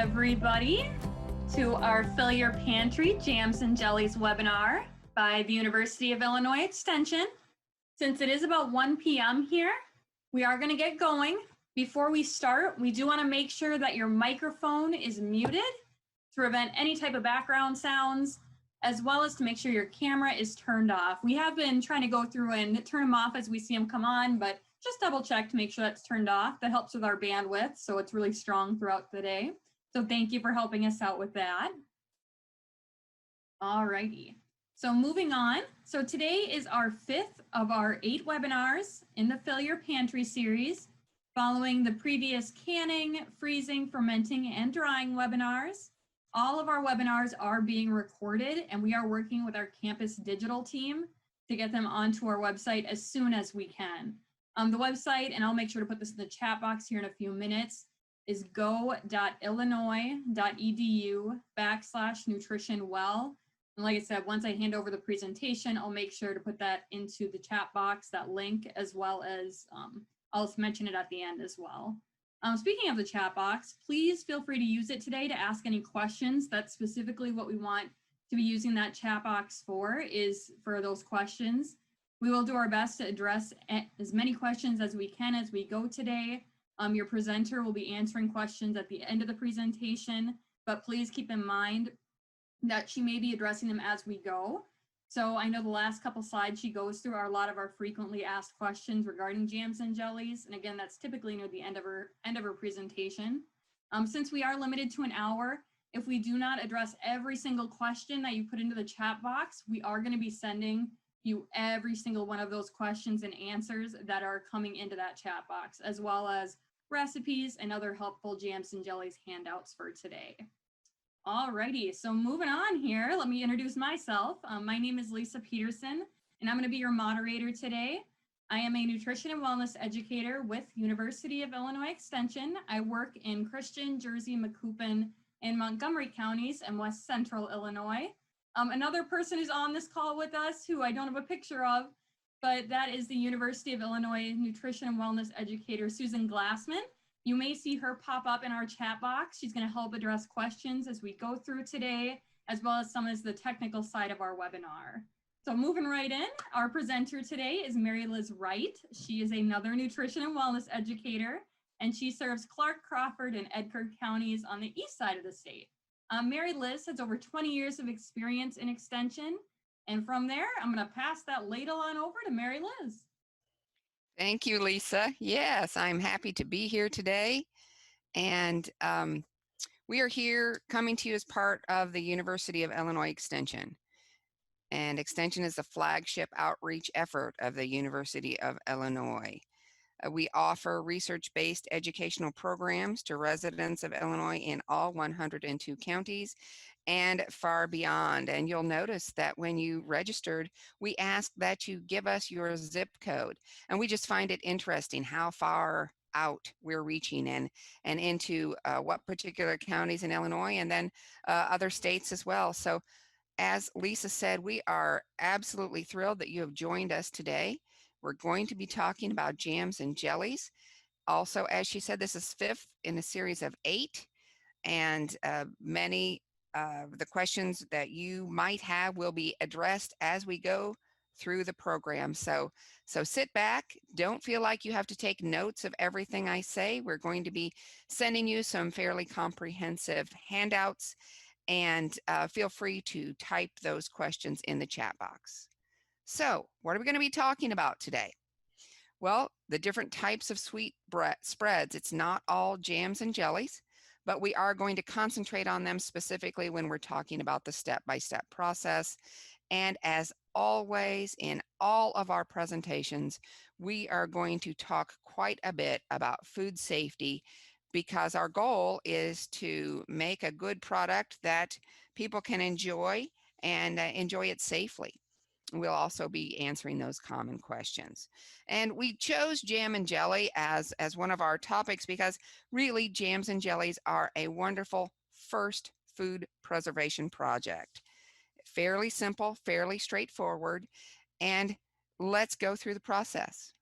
everybody to our Fill Your Pantry Jams and Jellies webinar by the University of Illinois Extension. Since it is about 1 p.m. here, we are going to get going. Before we start, we do want to make sure that your microphone is muted to prevent any type of background sounds, as well as to make sure your camera is turned off. We have been trying to go through and turn them off as we see them come on, but just double check to make sure that's turned off. That helps with our bandwidth, so it's really strong throughout the day. So thank you for helping us out with that. All righty. So moving on. So today is our 5th of our 8 webinars in the Fill Your Pantry series, following the previous canning, freezing, fermenting, and drying webinars. All of our webinars are being recorded, and we are working with our campus digital team to get them onto our website as soon as we can. The website, and I'll make sure to put this in the chat box here in a few minutes, is go.illinois.edu/nutritionwell. And like I said, once I hand over the presentation, I'll make sure to put that into the chat box, that link, as well as I'll mention it at the end as well. Speaking of the chat box, please feel free to use it today to ask any questions. That's specifically what we want to be using that chat box for, is for those questions. We will do our best to address as many questions as we can as we go today. Your presenter will be answering questions at the end of the presentation, but please keep in mind that she may be addressing them as we go. So I know the last couple slides she goes through are a lot of our frequently asked questions regarding jams and jellies. And again, that's typically near the end of her presentation. Since we are limited to an hour, if we do not address every single question that you put into the chat box, we are going to be sending you every single one of those questions and answers that are coming into that chat box, as well as recipes and other helpful jams and jellies handouts for today. Alrighty, so moving on here, let me introduce myself. My name is Lisa Peterson, and I'm going to be your moderator today. I am a nutrition and wellness educator with University of Illinois Extension. I work in Christian, Jersey, Macoupin, and Montgomery counties in West Central Illinois. Another person who's on this call with us, who I don't have a picture of, but that is the University of Illinois Nutrition and Wellness educator, Susan Glassman. You may see her pop up in our chat box. She's going to help address questions as we go through today, as well as some of the technical side of our webinar. So moving right in, our presenter today is Mary Liz Wright. She is another nutrition and wellness educator, and she serves Clark, Crawford, and Edgar counties on the east side of the state. Mary Liz has over 20 years of experience in extension. And from there, I'm going to pass that ladle on over to Mary Liz. Thank you, Lisa. Yes, I'm happy to be here today. And we are here coming to you as part of the University of Illinois Extension. And Extension is the flagship outreach effort of the University of Illinois. We offer research-based educational programs to residents of Illinois in all 102 counties and far beyond. And you'll notice that when you registered, we asked that you give us your zip code. And we just find it interesting how far out we're reaching and into what particular counties in Illinois, and then other states as well. So as Lisa said, we are absolutely thrilled that you have joined us today. We're going to be talking about jams and jellies. Also, as she said, this is 5th in a series of 8, and many of the questions that you might have will be addressed as we go through the program. So sit back, don't feel like you have to take notes of everything I say. We're going to be sending you some fairly comprehensive handouts, and feel free to type those questions in the chat box. So what are we going to be talking about today? Well, the different types of sweet spreads. It's not all jams and jellies, but we are going to concentrate on them specifically when we're talking about the step-by-step process. And as always, in all of our presentations, we are going to talk quite a bit about food safety, because our goal is to make a good product that people can enjoy and enjoy it safely. We'll also be answering those common questions. And we chose jam and jelly as one of our topics because really jams and jellies are a wonderful first food preservation project. Fairly simple, fairly straightforward, and let's go through the process.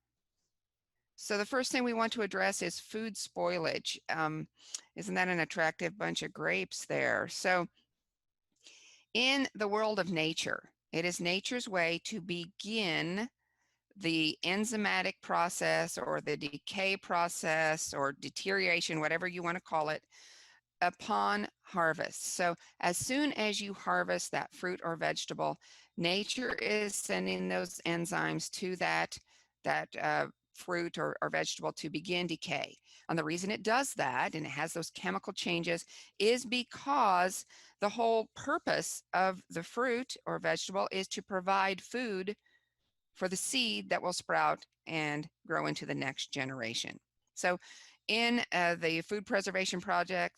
So the first thing we want to address is food spoilage. Isn't that an attractive bunch of grapes there? So in the world of nature, it is nature's way to begin the enzymatic process or the decay process or deterioration, whatever you want to call it, upon harvest. So as soon as you harvest that fruit or vegetable, nature is sending those enzymes to that fruit or vegetable to begin decay. And the reason it does that and it has those chemical changes is because the whole purpose of the fruit or vegetable is to provide food for the seed that will sprout and grow into the next generation. So in the Food Preservation Project,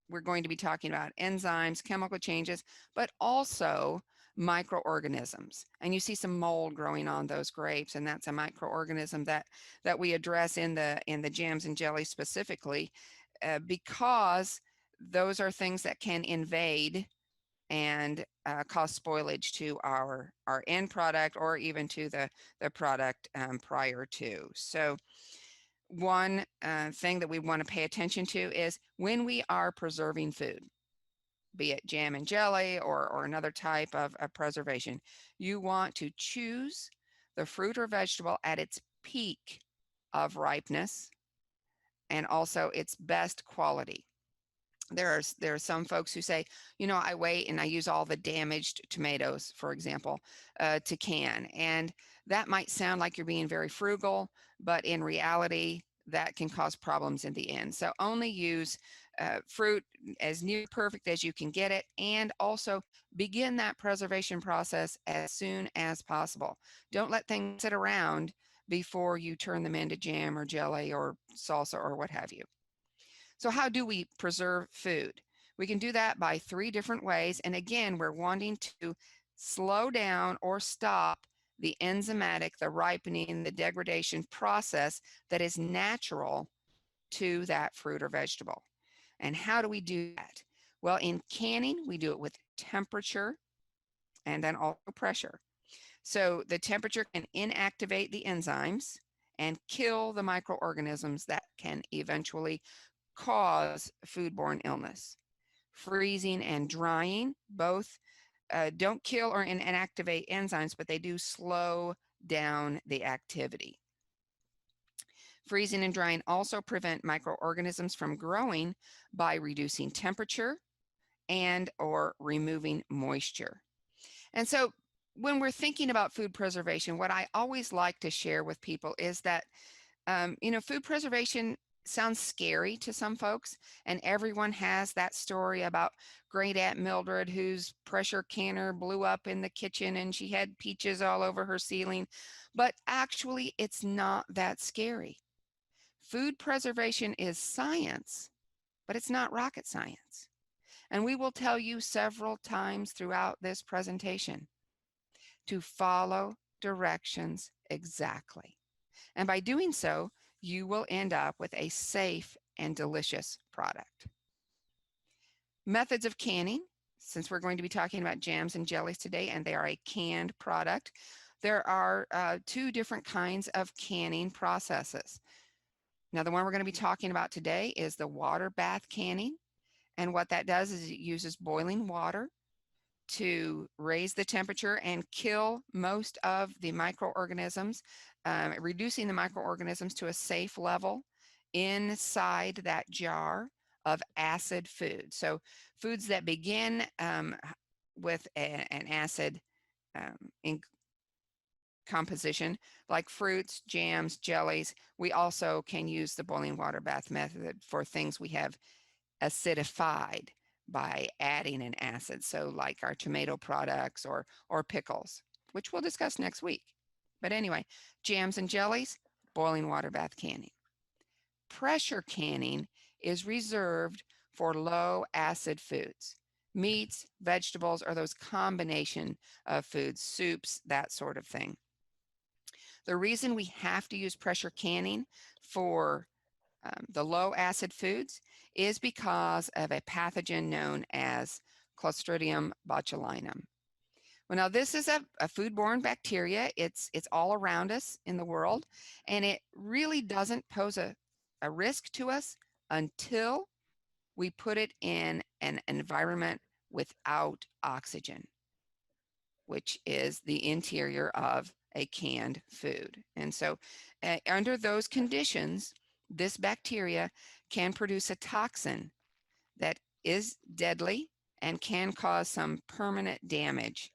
we're going to be talking about enzymes, chemical changes, but also microorganisms. And you see some mold growing on those grapes, and that's a microorganism that we address in the jams and jellies specifically, because those are things that can invade and cause spoilage to our end product or even to the product prior to. So one thing that we want to pay attention to is when we are preserving food, be it jam and jelly or another type of preservation, you want to choose the fruit or vegetable at its peak of ripeness and also its best quality. There are some folks who say, you know, I wait and I use all the damaged tomatoes, for example, to can. And that might sound like you're being very frugal, but in reality, that can cause problems in the end. So only use fruit as near perfect as you can get it, and also begin that preservation process as soon as possible. Don't let things sit around before you turn them into jam or jelly or salsa or what have you. So how do we preserve food? We can do that by 3 different ways. And again, we're wanting to slow down or stop the enzymatic, the ripening, the degradation process that is natural to that fruit or vegetable. And how do we do that? Well, in canning, we do it with temperature and then also pressure. So the temperature can inactivate the enzymes and kill the microorganisms that can eventually cause foodborne illness. Freezing and drying both don't kill or inactivate enzymes, but they do slow down the activity. Freezing and drying also prevent microorganisms from growing by reducing temperature and or removing moisture. And so when we're thinking about food preservation, what I always like to share with people is that food preservation sounds scary to some folks, and everyone has that story about Great Aunt Mildred whose pressure canner blew up in the kitchen and she had peaches all over her ceiling. But actually, it's not that scary. Food preservation is science, but it's not rocket science. And we will tell you several times throughout this presentation to follow directions exactly. And by doing so, you will end up with a safe and delicious product. Methods of canning, since we're going to be talking about jams and jellies today, and they are a canned product, there are 2 different kinds of canning processes. Now, the one we're going to be talking about today is the water bath canning. And what that does is it uses boiling water to raise the temperature and kill most of the microorganisms, reducing the microorganisms to a safe level inside that jar of acid food. So foods that begin with an acid in composition, like fruits, jams, jellies. We also can use the boiling water bath method for things we have acidified by adding an acid. So like our tomato products or pickles, which we'll discuss next week. But anyway, jams and jellies, boiling water bath canning. Pressure canning is reserved for low acid foods, meats, vegetables, or those combination of foods, soups, that sort of thing. The reason we have to use pressure canning for the low acid foods is because of a pathogen known as Clostridium botulinum. Well, now this is a foodborne bacteria. It's all around us in the world, and it really doesn't pose a risk to us until we put it in an environment without oxygen, which is the interior of a canned food. And so under those conditions, this bacteria can produce a toxin that is deadly and can cause some permanent damage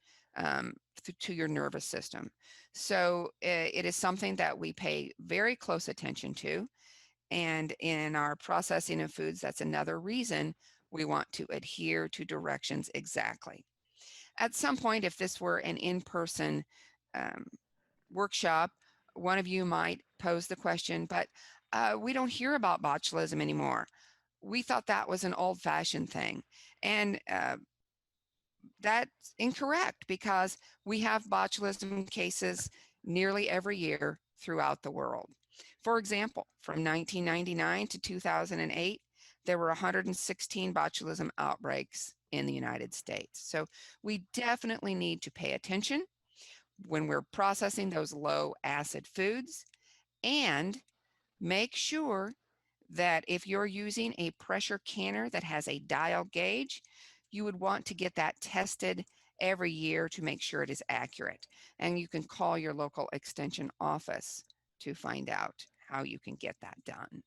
to your nervous system. So it is something that we pay very close attention to. And in our processing of foods, that's another reason we want to adhere to directions exactly. At some point, if this were an in-person um, workshop, one of you might pose the question, but we don't hear about botulism anymore. We thought that was an old-fashioned thing. And that's incorrect because we have botulism cases nearly every year throughout the world. For example, from 1999 to 2008, there were 116 botulism outbreaks in the United States. So we definitely need to pay attention when we're processing those low acid foods, and make sure that if you're using a pressure canner that has a dial gauge, you would want to get that tested every year to make sure it is accurate. And you can call your local extension office to find out how you can get that done.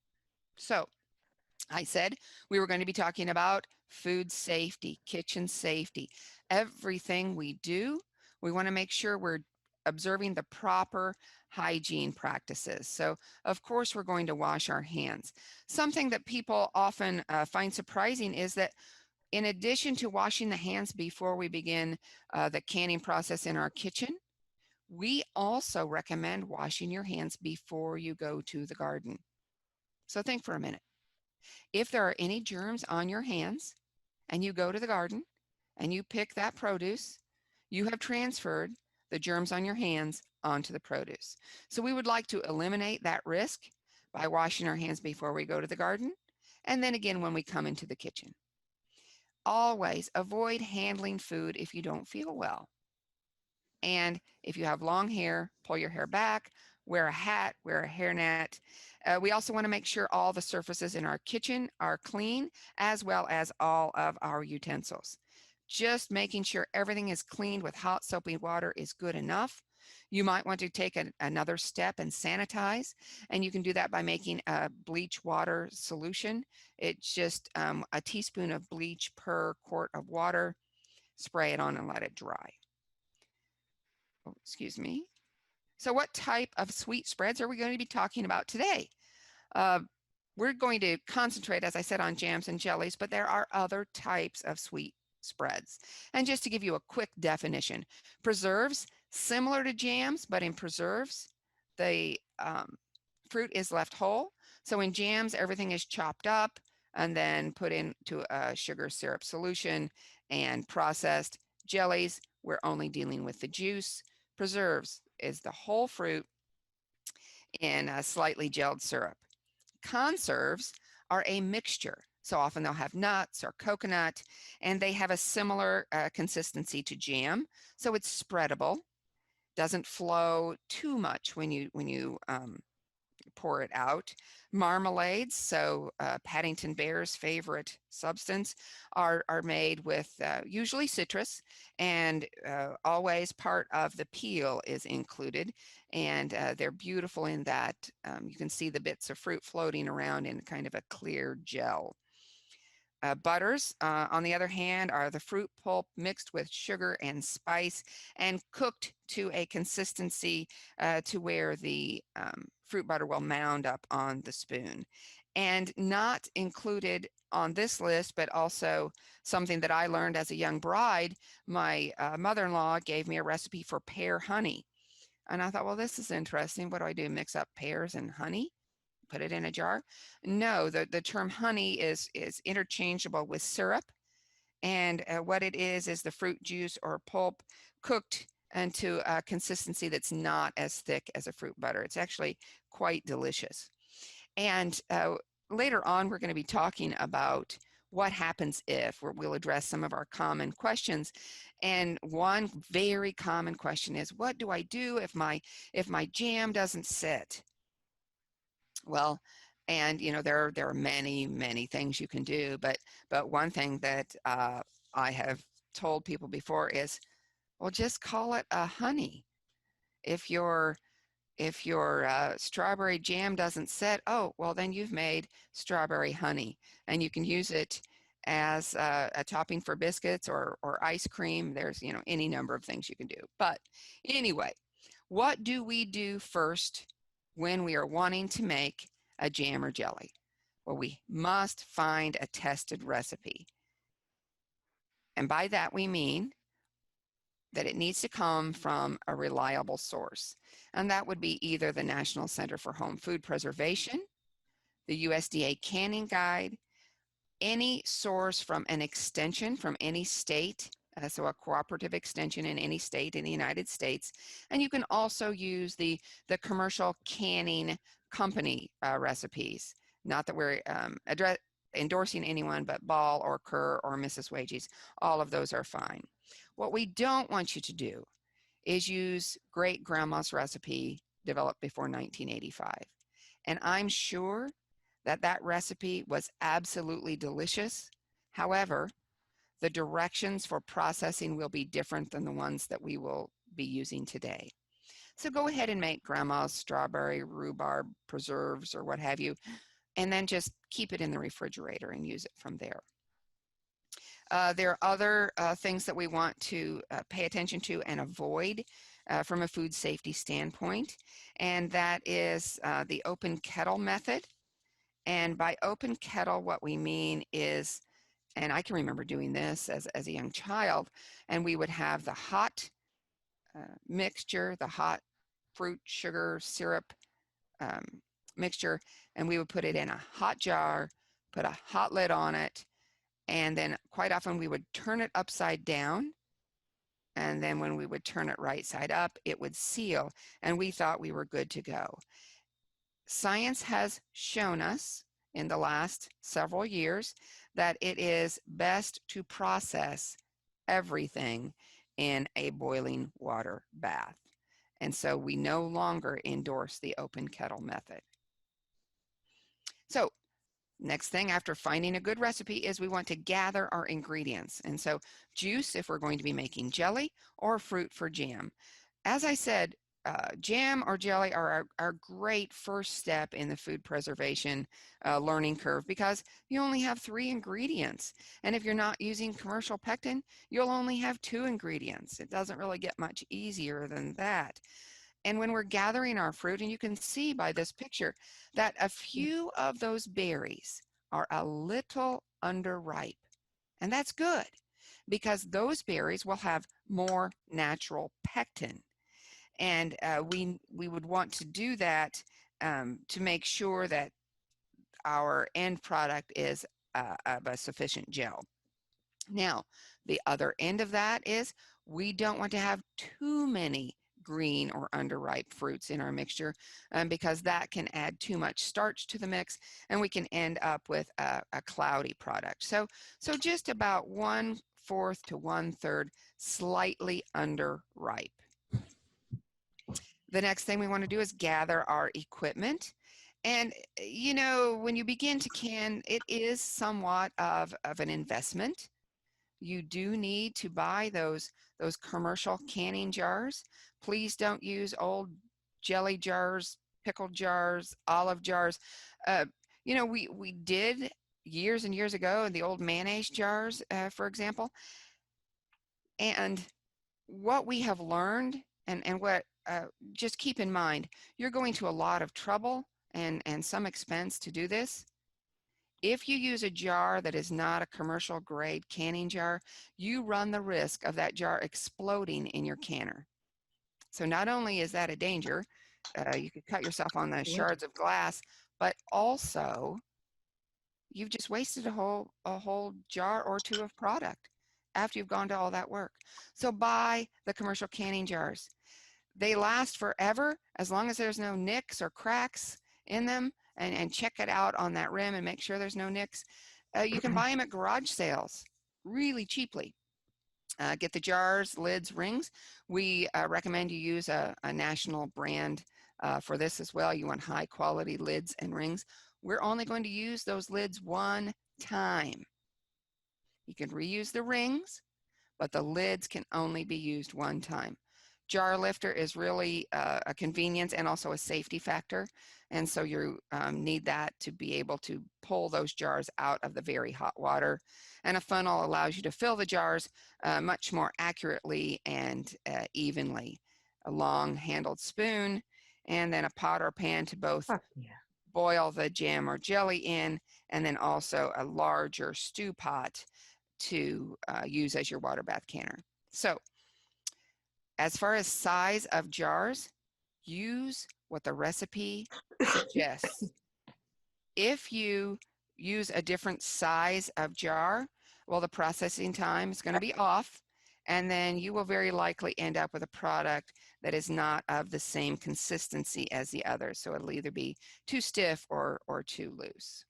So I said we were going to be talking about food safety, kitchen safety. Everything we do, we want to make sure we're observing the proper hygiene practices. So, of course, we're going to wash our hands. Something that people often find surprising is that in addition to washing the hands before we begin the canning process in our kitchen, we also recommend washing your hands before you go to the garden. So think for a minute. If there are any germs on your hands and you go to the garden and you pick that produce, you have transferred the germs on your hands onto the produce. So we would like to eliminate that risk by washing our hands before we go to the garden and then again when we come into the kitchen. Always avoid handling food if you don't feel well. And if you have long hair, pull your hair back, wear a hat, wear a hairnet. We also want to make sure all the surfaces in our kitchen are clean, as well as all of our utensils. Just making sure everything is cleaned with hot soapy water is good enough. You might want to take another step and sanitize, and you can do that by making a bleach water solution. It's just a teaspoon of bleach per quart of water. Spray it on and let it dry. Oh, excuse me. So what type of sweet spreads are we going to be talking about today? We're going to concentrate, as I said, on jams and jellies, but there are other types of sweet spreads. And just to give you a quick definition, preserves, similar to jams, but in preserves, the fruit is left whole. So in jams, everything is chopped up and then put into a sugar syrup solution and processed. Jellies, we're only dealing with the juice. Preserves is the whole fruit in a slightly gelled syrup. Conserves are a mixture. So often they'll have nuts or coconut, and they have a similar consistency to jam. So it's spreadable, doesn't flow too much when you pour it out. Marmalades, so Paddington Bear's favorite substance, are made with usually citrus, and always part of the peel is included. And they're beautiful in that you can see the bits of fruit floating around in kind of a clear gel. Butters, on the other hand, are the fruit pulp mixed with sugar and spice and cooked to a consistency to where the fruit butter will mound up on the spoon. And not included on this list, but also something that I learned as a young bride, my mother-in-law gave me a recipe for pear honey. And I thought, well, this is interesting. What do I do? Mix up pears and honey? Put it in a jar? No, the term honey is interchangeable with syrup. And what it is the fruit juice or pulp cooked into a consistency that's not as thick as a fruit butter. It's actually quite delicious. And later on, we're going to be talking about what happens if, we'll address some of our common questions. And one very common question is, what do I do if my jam doesn't sit? Well, and there are many things you can do, but one thing that I have told people before is, well, just call it a honey. If your strawberry jam doesn't set, oh, well, then you've made strawberry honey, and you can use it as a topping for biscuits or ice cream. There's any number of things you can do. But anyway, what do we do first when we are wanting to make a jam or jelly? Well, we must find a tested recipe. And by that we mean that it needs to come from a reliable source. And that would be either the National Center for Home Food Preservation, the USDA Canning Guide, any source from an extension from any state, so a cooperative extension in any state in the United States. And you can also use the commercial canning company recipes. Not that we're endorsing anyone, but Ball or Kerr or Mrs. Wages, all of those are fine. What we don't want you to do is use great grandma's recipe developed before 1985. And I'm sure that recipe was absolutely delicious. However, the directions for processing will be different than the ones that we will be using today. So go ahead and make grandma's strawberry rhubarb preserves or what have you, and then just keep it in the refrigerator and use it from there. There are other things that we want to pay attention to and avoid from a food safety standpoint, and that is the open kettle method. And by open kettle, what we mean is, and I can remember doing this as a young child, and we would have the hot mixture, the hot fruit, sugar, syrup mixture, and we would put it in a hot jar, put a hot lid on it, and then quite often we would turn it upside down. And then when we would turn it right side up, it would seal, and we thought we were good to go. Science has shown us in the last several years that it is best to process everything in a boiling water bath. And so we no longer endorse the open kettle method. So next thing after finding a good recipe is we want to gather our ingredients. And so juice if we're going to be making jelly, or fruit for jam. As I said, jam or jelly are our great first step in the food preservation learning curve, because you only have 3 ingredients. And if you're not using commercial pectin, you'll only have 2 ingredients. It doesn't really get much easier than that. And when we're gathering our fruit, and you can see by this picture that a few of those berries are a little underripe. And that's good, because those berries will have more natural pectin. And we would want to do that to make sure that our end product is of a sufficient gel. Now, the other end of that is we don't want to have too many green or underripe fruits in our mixture, because that can add too much starch to the mix, and we can end up with a cloudy product. So just about 1/4 to 1/3 slightly underripe. The next thing we want to do is gather our equipment. And when you begin to can, it is somewhat of an investment. You do need to buy those commercial canning jars. Please don't use old jelly jars, pickle jars, olive jars. We did years and years ago in the old mayonnaise jars, for example. And what we have learned, and what just keep in mind, you're going to a lot of trouble and some expense to do this. If you use a jar that is not a commercial grade canning jar, you run the risk of that jar exploding in your canner. So not only is that a danger, you could cut yourself on the shards of glass, but also you've just wasted a whole jar or 2 of product after you've gone to all that work. So buy the commercial canning jars. They last forever as long as there's no nicks or cracks in them, and check it out on that rim and make sure there's no nicks. You can buy them at garage sales really cheaply. Get the jars, lids, rings. We recommend you use a national brand for this as well. You want high quality lids and rings. We're only going to use those lids one time. You can reuse the rings, but the lids can only be used one time. Jar lifter is really a convenience and also a safety factor. And so you need that to be able to pull those jars out of the very hot water. And a funnel allows you to fill the jars much more accurately and evenly. A long handled spoon and then a pot or pan to both boil the jam or jelly in, and then also a larger stew pot to use as your water bath canner. So as far as size of jars, use what the recipe suggests. If you use a different size of jar, well, the processing time is going to be off, and then you will very likely end up with a product that is not of the same consistency as the others. So it'll either be too stiff or too loose.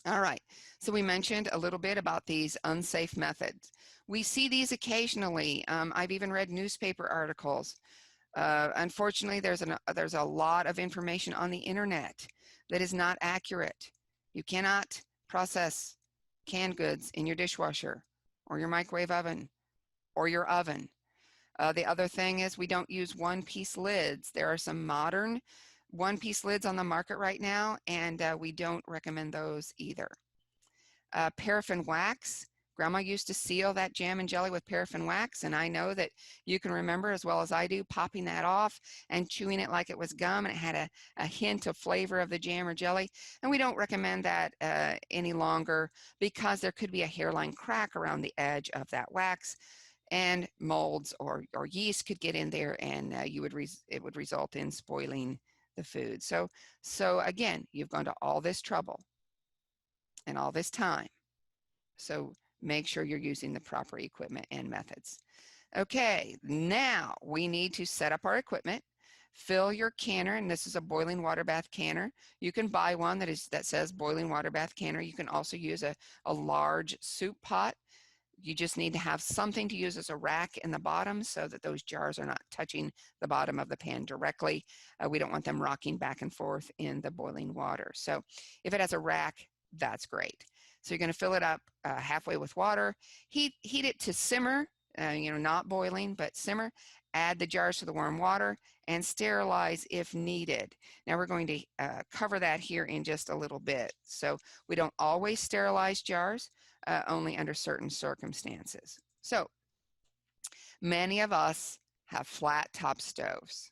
All right, so we mentioned a little bit about these unsafe methods. We see these occasionally. I've even read newspaper articles. Unfortunately, there's a lot of information on the internet that is not accurate. You cannot process canned goods in your dishwasher or your microwave oven or your oven. The other thing is we don't use one-piece lids. There are some modern one-piece lids on the market right now, and we don't recommend those either. Paraffin wax. Grandma used to seal that jam and jelly with paraffin wax, and I know that you can remember as well as I do popping that off and chewing it like it was gum, and it had a hint of flavor of the jam or jelly. And we don't recommend that any longer because there could be a hairline crack around the edge of that wax, and molds or yeast could get in there, and it would result in spoiling the food. So again, you've gone to all this trouble and all this time. So make sure you're using the proper equipment and methods. Okay, now we need to set up our equipment, fill your canner, and this is a boiling water bath canner. You can buy one that says boiling water bath canner. You can also use a large soup pot. You just need to have something to use as a rack in the bottom so that those jars are not touching the bottom of the pan directly. We don't want them rocking back and forth in the boiling water. So if it has a rack, that's great. So you're going to fill it up halfway with water, heat it to simmer, not boiling, but simmer. Add the jars to the warm water and sterilize if needed. Now we're going to cover that here in just a little bit. So we don't always sterilize jars, only under certain circumstances. So many of us have flat top stoves.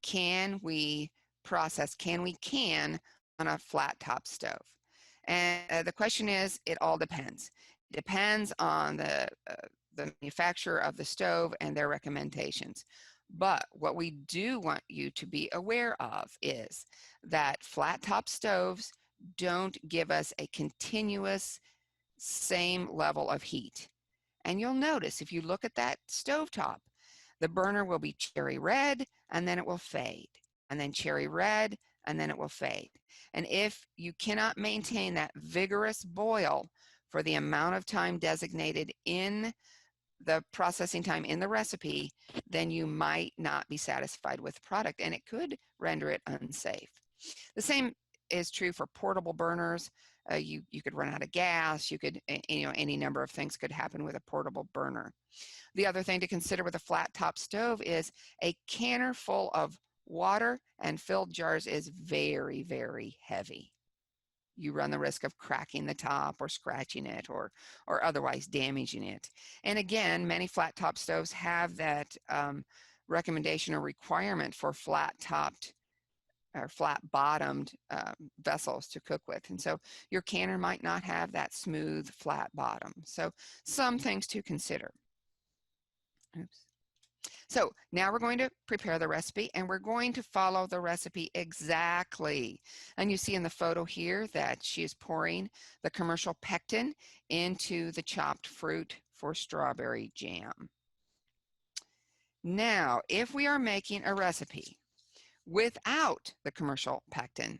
Can we can on a flat top stove? And the question is, it all depends. It depends on the manufacturer of the stove and their recommendations. But what we do want you to be aware of is that flat top stoves don't give us a continuous same level of heat. And you'll notice if you look at that stovetop, the burner will be cherry red and then it will fade, and then cherry red and then it will fade. And if you cannot maintain that vigorous boil for the amount of time designated in the processing time in the recipe, then you might not be satisfied with the product and it could render it unsafe. The same is true for portable burners. You could run out of gas. You could, any number of things could happen with a portable burner. The other thing to consider with a flat top stove is a canner full of water and filled jars is very, very heavy. You run the risk of cracking the top or scratching it or otherwise damaging it. And again, many flat top stoves have that recommendation or requirement for flat topped or flat bottomed vessels to cook with. And so your canner might not have that smooth flat bottom. So some things to consider. Oops. So now we're going to prepare the recipe and we're going to follow the recipe exactly. And you see in the photo here that she is pouring the commercial pectin into the chopped fruit for strawberry jam. Now, if we are making a recipe without the commercial pectin,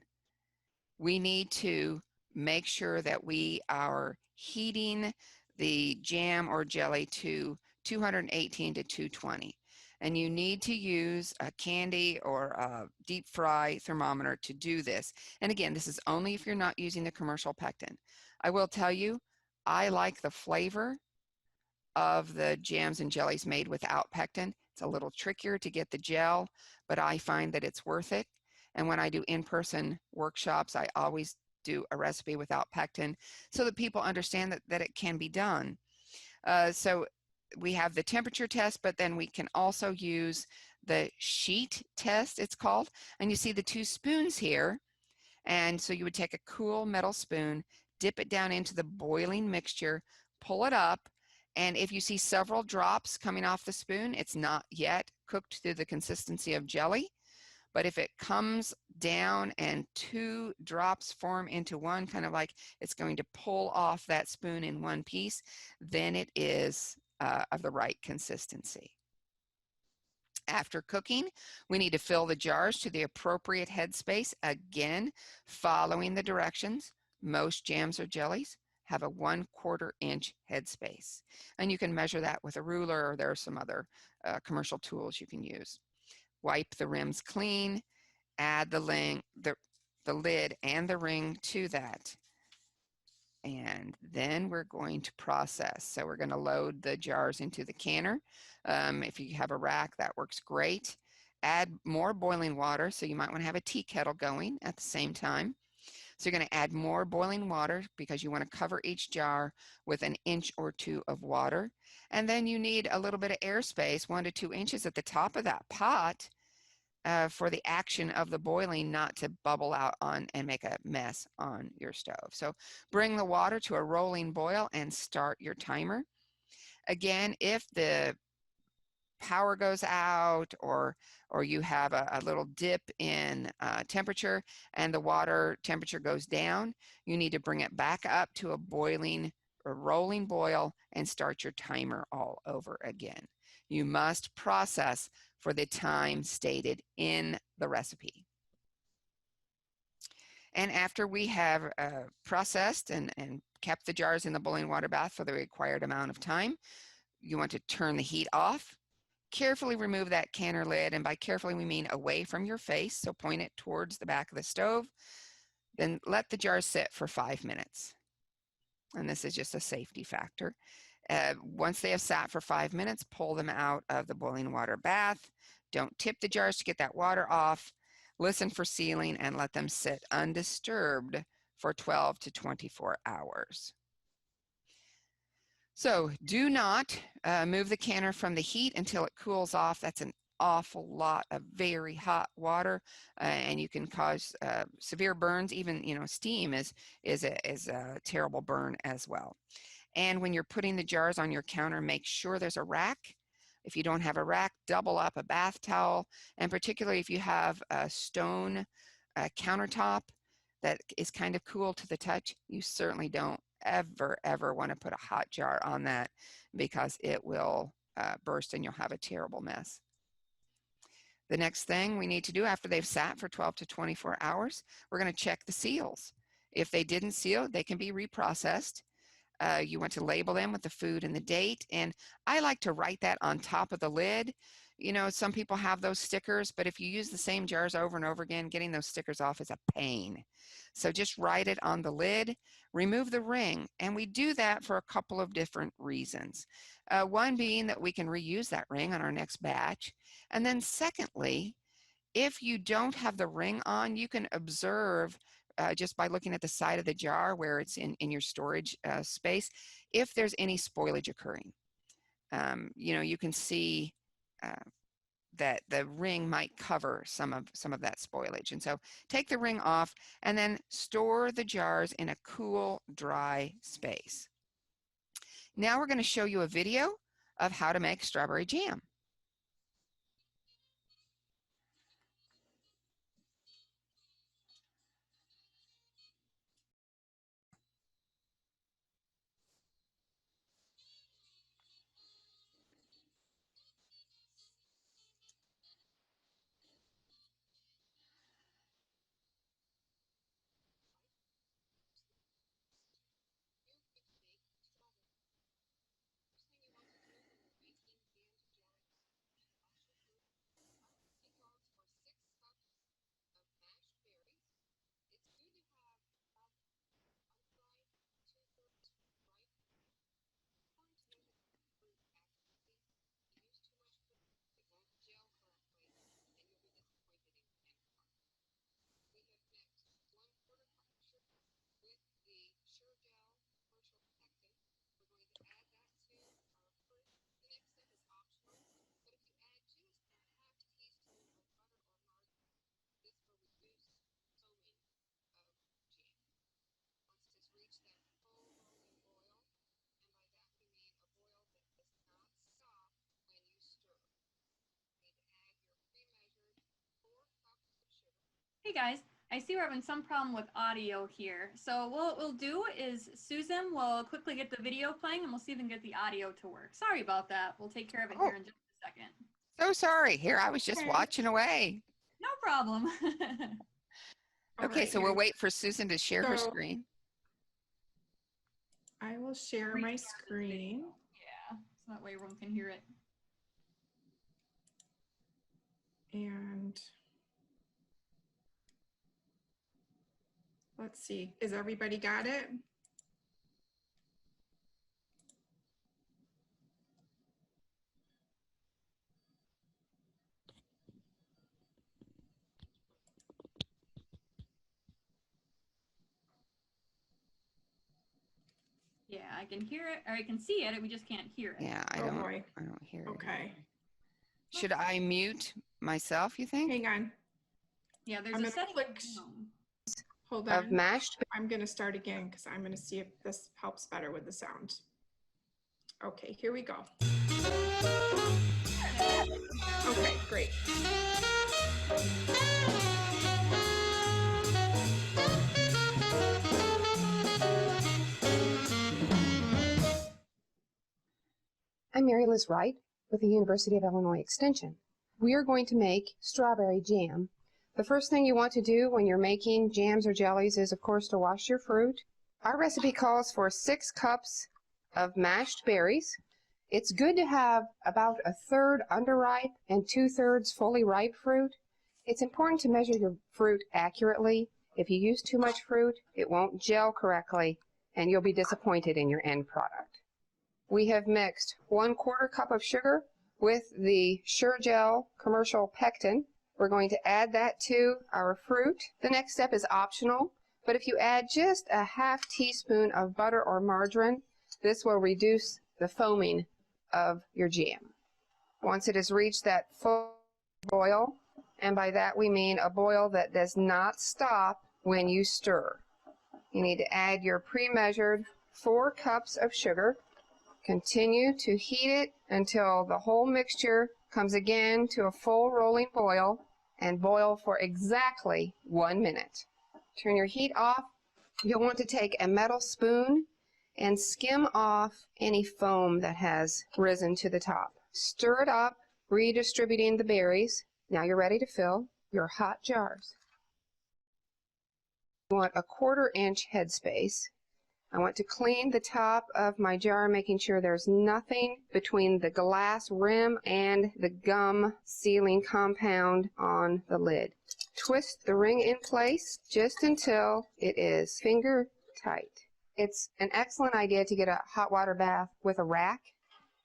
we need to make sure that we are heating the jam or jelly to 218 to 220. And you need to use a candy or a deep fry thermometer to do this. And again, this is only if you're not using the commercial pectin. I will tell you, I like the flavor of the jams and jellies made without pectin. It's a little trickier to get the gel, but I find that it's worth it. And when I do in-person workshops, I always do a recipe without pectin so that people understand that it can be done. So we have the temperature test, but then we can also use the sheet test, it's called. And you see the 2 spoons here. And so you would take a cool metal spoon, dip it down into the boiling mixture, pull it up, and if you see several drops coming off the spoon, it's not yet cooked to the consistency of jelly. But if it comes down and 2 drops form into one, kind of like it's going to pull off that spoon in one piece, then it is of the right consistency. After cooking, we need to fill the jars to the appropriate headspace, again, following the directions. Most jams or jellies have a 1/4 inch headspace. And you can measure that with a ruler, or there are some other commercial tools you can use. Wipe the rims clean, add the lid and the ring to that. And then we're going to process. So we're going to load the jars into the canner. If you have a rack, that works great. Add more boiling water, so you might want to have a tea kettle going at the same time. So you're going to add more boiling water because you want to cover each jar with 1 inch or 2 of water. And then you need a little bit of airspace, 1 to 2 inches at the top of that pot, for the action of the boiling not to bubble out on and make a mess on your stove. So bring the water to a rolling boil and start your timer. Again, if the power goes out or you have a little dip in temperature and the water temperature goes down, you need to bring it back up to a boiling or rolling boil and start your timer all over again. You must process for the time stated in the recipe. And after we have processed and kept the jars in the boiling water bath for the required amount of time, you want to turn the heat off. Carefully remove that canner lid, and by carefully we mean away from your face, so point it towards the back of the stove. Then let the jar sit for 5 minutes. And this is just a safety factor. Once they have sat for 5 minutes, pull them out of the boiling water bath. Don't tip the jars to get that water off. Listen for sealing and let them sit undisturbed for 12 to 24 hours. So do not move the canner from the heat until it cools off. That's an awful lot of very hot water, and you can cause severe burns. Even steam is a terrible burn as well. And when you're putting the jars on your counter, make sure there's a rack. If you don't have a rack, double up a bath towel, and particularly if you have a stone countertop that is kind of cool to the touch, you certainly don't ever want to put a hot jar on that because it will burst and you'll have a terrible mess. The next thing we need to do after they've sat for 12 to 24 hours, we're going to check the seals. If they didn't seal, they can be reprocessed. You want to label them with the food and the date, and I like to write that on top of the lid. Some people have those stickers, but if you use the same jars over and over again, getting those stickers off is a pain. So just write it on the lid, remove the ring, and we do that for a couple of different reasons. One being that we can reuse that ring on our next batch, and then secondly, if you don't have the ring on, you can observe just by looking at the side of the jar where it's in your storage space, if there's any spoilage occurring. You can see that the ring might cover some of that spoilage. And so take the ring off and then store the jars in a cool, dry space. Now we're going to show you a video of how to make strawberry jam. Hey guys, I see we're having some problem with audio here. So what we'll do is Susan will quickly get the video playing and we'll see if we can get the audio to work. Sorry about that. We'll take care of it here in just a second. So sorry. Here, I was just watching away. No problem. Okay, right, so we'll wait for Susan to share her screen. I will share my screen. Yeah, so that way everyone can hear it. And let's see, is everybody got it? Yeah, I can hear it, or I can see it, we just can't hear it. Yeah, I don't hear it. Okay. Should I mute myself, you think? Hang on. Yeah, there's I'm a setting. Hold Of on. mashed. I'm going to start again because I'm going to see if this helps better with the sound. Okay, here we go. Okay, great. I'm Mary Liz Wright with the University of Illinois Extension. We are going to make strawberry jam. The first thing you want to do when you're making jams or jellies is, of course, to wash your fruit. Our recipe calls for 6 cups of mashed berries. It's good to have about 1/3 underripe and 2/3 fully ripe fruit. It's important to measure your fruit accurately. If you use too much fruit, it won't gel correctly, and you'll be disappointed in your end product. We have mixed 1/4 cup of sugar with the Sure Gel commercial pectin. We're going to add that to our fruit. The next step is optional, but if you add just a 1/2 teaspoon of butter or margarine, this will reduce the foaming of your jam. Once it has reached that full boil, and by that we mean a boil that does not stop when you stir, you need to add your pre-measured 4 cups of sugar. Continue to heat it until the whole mixture comes again to a full rolling boil, and boil for exactly 1 minute. Turn your heat off. You'll want to take a metal spoon and skim off any foam that has risen to the top. Stir it up, redistributing the berries. Now you're ready to fill your hot jars. You want a 1/4 inch headspace. I want to clean the top of my jar, making sure there's nothing between the glass rim and the gum sealing compound on the lid. Twist the ring in place just until it is finger tight. It's an excellent idea to get a hot water bath with a rack.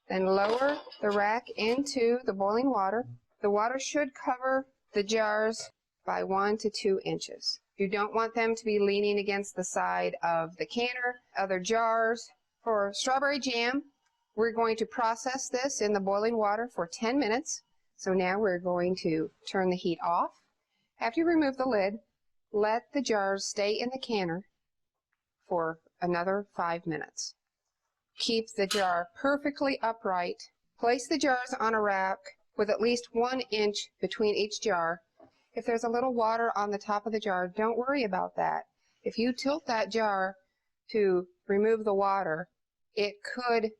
Then lower the rack into the boiling water. The water should cover the jars by 1 to 2 inches. You don't want them to be leaning against the side of the canner, other jars. For strawberry jam, we're going to process this in the boiling water for 10 minutes. So now we're going to turn the heat off. After you remove the lid, let the jars stay in the canner for another 5 minutes. Keep the jar perfectly upright. Place the jars on a rack with at least 1 inch between each jar. If there's a little water on the top of the jar, don't worry about that. If you tilt that jar to remove the water, it could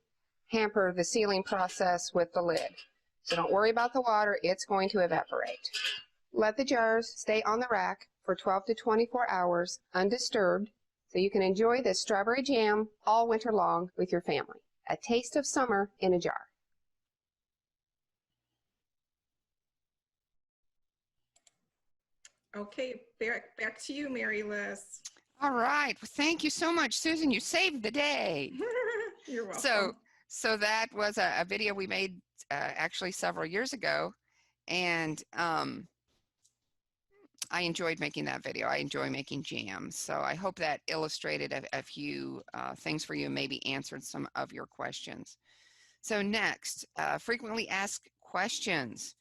hamper the sealing process with the lid. So don't worry about the water, it's going to evaporate. Let the jars stay on the rack for 12 to 24 hours undisturbed so you can enjoy this strawberry jam all winter long with your family. A taste of summer in a jar. Okay, back to you, Mary Liz. All right. Well, thank you so much, Susan. You saved the day. You're welcome. So that was a video we made actually several years ago, and I enjoyed making that video. I enjoy making jams, so I hope that illustrated a few things for you and maybe answered some of your questions. So next, frequently asked questions.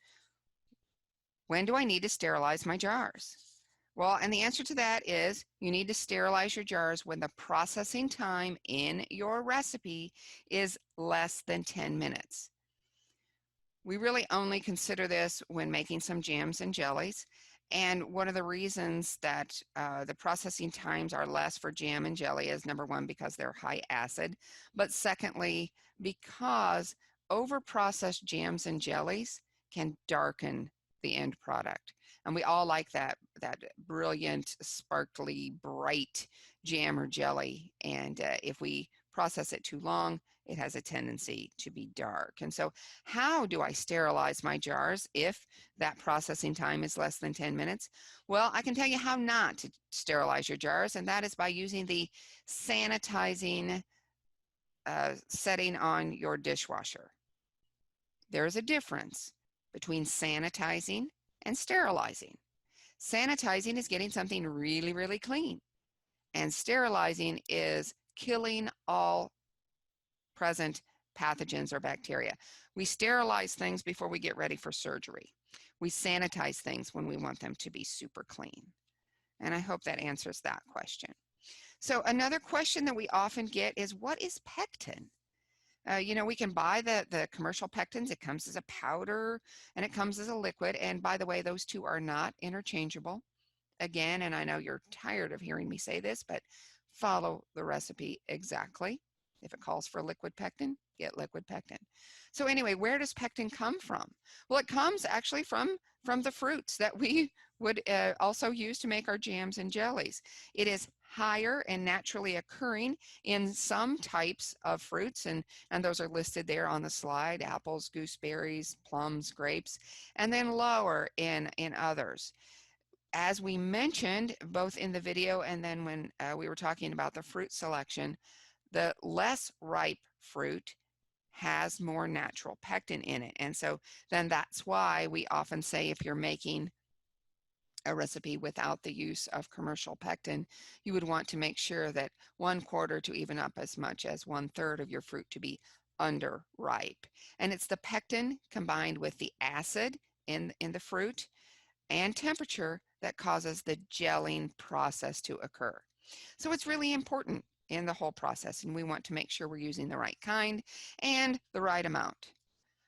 When do I need to sterilize my jars? Well, and the answer to that is you need to sterilize your jars when the processing time in your recipe is less than 10 minutes. We really only consider this when making some jams and jellies, And one of the reasons that the processing times are less for jam and jelly is number one, because they're high acid, but secondly, because over-processed jams and jellies can darken the end product. And we all like that brilliant, sparkly, bright jam or jelly. And if we process it too long, it has a tendency to be dark. And so how do I sterilize my jars if that processing time is less than 10 minutes? Well, I can tell you how not to sterilize your jars, and that is by using the sanitizing setting on your dishwasher. There is a difference between sanitizing and sterilizing. Sanitizing is getting something really, really clean, and sterilizing is killing all present pathogens or bacteria. We sterilize things before we get ready for surgery. We sanitize things when we want them to be super clean. And I hope that answers that question. So another question that we often get is, what is pectin? You know, we can buy the commercial pectins. It comes as a powder and it comes as a liquid. And by the way, those two are not interchangeable. Again, and I know you're tired of hearing me say this, but follow the recipe exactly. If it calls for liquid pectin, get liquid pectin. So anyway, where does pectin come from? Well, it comes actually from the fruits that we would also use to make our jams and jellies. It is higher and naturally occurring in some types of fruits, and those are listed there on the slide: apples, gooseberries, plums, grapes, and then lower in others. As we mentioned, both in the video and then when we were talking about the fruit selection, the less ripe fruit has more natural pectin in it. And so then that's why we often say, if you're making a recipe without the use of commercial pectin, you would want to make sure that 1/4 to even up as much as 1/3 of your fruit to be under ripe. And it's the pectin combined with the acid in the fruit and temperature that causes the gelling process to occur. So it's really important in the whole process, and we want to make sure we're using the right kind and the right amount.